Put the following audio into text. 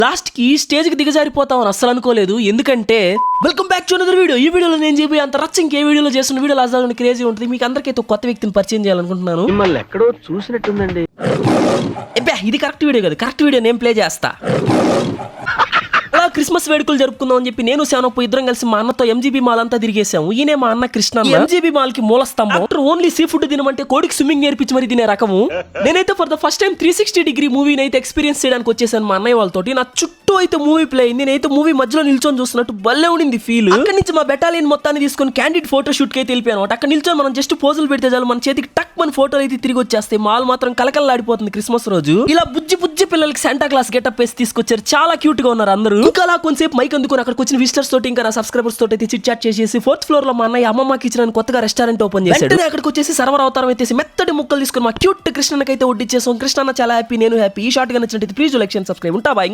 Last కి stage కి దిగజారిపోతామని అస్సలు అనుకోలేదు. ఎందుకంటే welcome back to another video. ఈ వీడియోలో నేను చెప్పి అంత రచ్చ ఇంకే వీడియోలో చేస్తున్న వీడియో లాస్ట్ క్రేజీ ఉంటుంది. మీకు అందరికీ కొత్త వ్యక్తిని పరిచయం చేయాలనుకుంటున్నాను. మిమ్మల్ని ఎక్కడో చూసినట్టుందండి. ఇది కరెక్ట్ వీడియో కదా, కరెక్ట్ వీడియో నేను ప్లే చేస్తా. క్రిస్మస్ వేడుకలు జరుపుకుందాం అని చెప్పి నేను శానప్ప ఇద్దరం కలిసి మా అన్నతో ఎంజీబీ మాల్ అంతా తిరిగేసాము. ఈయనే మా అన్న కృష్ణ. ఎంజీబీ మాల్ కి మూల స్తంభం. ఆఫ్టర్ ఓన్లీ సీ ఫుడ్ తినమంటే కోడికి స్విమ్మింగ్ నేర్పించి మరి తినే రకము. నేనైతే for the first time 360 degree మూవీని అయితే ఎక్స్పీరియన్స్ చేయడానికి వచ్చేసాను మా అన్నయ్య వాళ్ళతోటి. నా చుట్టూ అయితే మూవీ ప్లే అయింది. నేనైతే మూవీ మధ్యలో నిల్చొని చూస్తున్నట్టు భలే ఉండింది ఫీల్. అక్కడి నుంచి మా బెటాలియన్ మొత్తాన్ని తీసుకొని క్యాండిడ్ ఫోటో షూట్ కి అయితే వెళ్ళిపోయాను. అక్కడ నిల్చొని మనం జస్ట్ పోజులు పెడితే చాలు మన చేతికి టక్ మన ఫోటోలు అయితే తిరిగి వచ్చేస్తాయి. మాల్ మాత్రం కలకల్లాడిపోతుంది క్రిస్మస్ రోజు. ఇలా బుజ్జి బుజ్జి పిల్లలకి శాంటా క్లాస్ గెటప్ వేసి తీసుకొచ్చారు. చాలా క్యూట్ గా ఉన్నారు అందరూ. ఇంకా అలా కొంచెంసేపు మైక్ అందుకుని అక్కడికి వచ్చిన విజిటర్స్ తోటి ఇంకా నా సబ్స్క్రైబర్స్ తోటి అయితే చిట్ చాట్ చేసి 4th ఫ్లోర్ లో మా అన్నయ్య అమ్మమ్మ కిచెన్ అని కొత్తగా రెస్టారెంట్ ఓపెన్ చేశాడు. అక్కడికి వచ్చేసి సర్వర్ అవతారం అయితే మెత్తటి ముక్కలు తీసుకుని మా క్యూట్ కృష్ణకి అయితే వడ్డిచ్చేసాం. కృష్ణ చాలా హ్యాపీ, నేను హ్యాపీ. ఈ షార్ట్ గా నచ్చినట్టు ప్లీజ్ లైక్ అండ్ సబ్స్క్రైబ్. ఉంటా బాయ్.